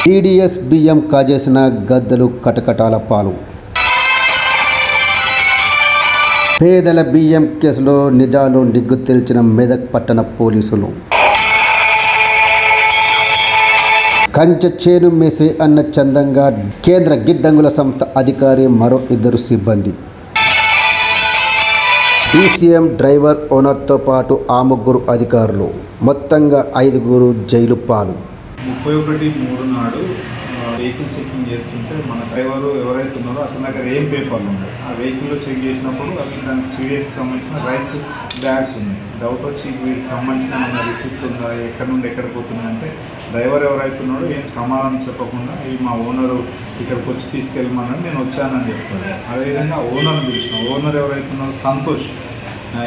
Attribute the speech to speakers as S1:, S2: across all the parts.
S1: TDS బియ్యం కాజేసిన గద్దలు కటకటాల పాలు. పేదల బియ్యం కేసులో నిజాలు నిగ్గు తేల్చిన మెదక్ పట్టణ పోలీసులు. కంచె చేను మేసే అన్న చందంగా కేంద్ర గిడ్డంగుల సంస్థ అధికారి మరో 2 సిబ్బంది. డీసీఎం డ్రైవర్ ఓనర్తో పాటు ఆ 3 అధికారులు, మొత్తంగా 5 జైలు పాలు.
S2: 31/3 నాడు వెహికల్ చెకింగ్ చేస్తుంటే మన డ్రైవరు ఎవరైతే ఉన్నారో అతని దగ్గర ఏం పేపర్లు ఉన్నాయి, ఆ వెహికల్లో చెక్ చేసినప్పుడు అవి దానికి పీడిఎస్కి సంబంధించిన రైస్ బ్యాగ్స్ ఉన్నాయి. డౌట్ వచ్చి వీటికి సంబంధించిన రిసిప్ట్ ఉందా, ఎక్కడి నుండి ఎక్కడ పోతున్నాయంటే డ్రైవర్ ఎవరైతే ఉన్నాడో ఏం సమాధానం చెప్పకుండా ఇవి మా ఓనరు ఇక్కడికి వచ్చి తీసుకెళ్ళమన్నాడు, నేను వచ్చానని చెప్తాను. అదేవిధంగా ఓనర్ని పిలిచిన ఓనర్ ఎవరైతే ఉన్నారో సంతోష్,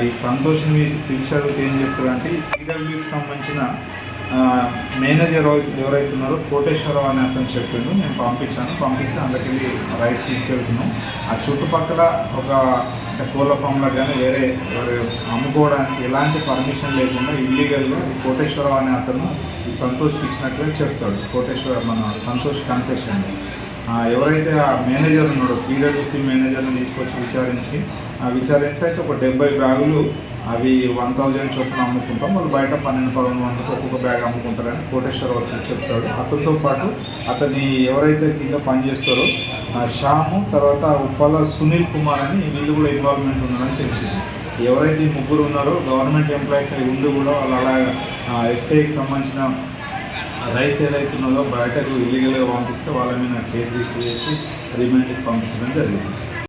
S2: ఈ సంతోష్ని పిలిచి అడిగితే ఏం చెప్తారంటే ఈ సిడబ్ల్యూకి సంబంధించిన మేనేజర్ ఎవరైతే ఉన్నారో కోటేశ్వరరావు అని అతను చెప్పిండు, నేను పంపిస్తే అందుకెళ్ళి రైస్ తీసుకెళ్తున్నాం. ఆ చుట్టుపక్కల ఒక అంటే కోళ్ళ ఫామ్లో కానీ వేరే అమ్ముకోవడానికి ఎలాంటి పర్మిషన్ లేకుండా ఇల్లీగల్గా కోటేశ్వరరావు అనే అతను ఈ సంతోష్కి ఇచ్చినట్టుగా చెప్తాడు. మన సంతోష్ కన్ఫెషన్. ఎవరైతే ఆ మేనేజర్ ఉన్నాడో సిడబ్ల్యూసి మేనేజర్ని తీసుకొచ్చి విచారిస్తే అయితే ఒక 70 బ్యాగులు అవి 1000 చొప్పున అమ్ముకుంటాం, వాళ్ళు బయట 1200 ఒక్కొక్క బ్యాగ్ అమ్ముకుంటారని కోటేశ్వరరావు వచ్చి చెప్తాడు. అతనితో పాటు అతన్ని ఎవరైతే కింద పనిచేస్తారో శ్యాము, తర్వాత ఉప్పల సునీల్ కుమార్ అని వీళ్ళు కూడా ఇన్వాల్వ్మెంట్ ఉన్నారని తెలిసింది. ఎవరైతే ఈ 3 ఉన్నారో గవర్నమెంట్ ఎంప్లాయీస్ అయి ఉండి కూడా వాళ్ళు అలాగా ఎఫ్సీఐకి సంబంధించిన రైస్ ఏదైతే ఉన్నదో బయటకు ఇల్లీగల్గా పంపిస్తే వాళ్ళ మీద కేసు రిజిస్టర్ చేసి రిమాండ్కి పంపించడం జరిగింది.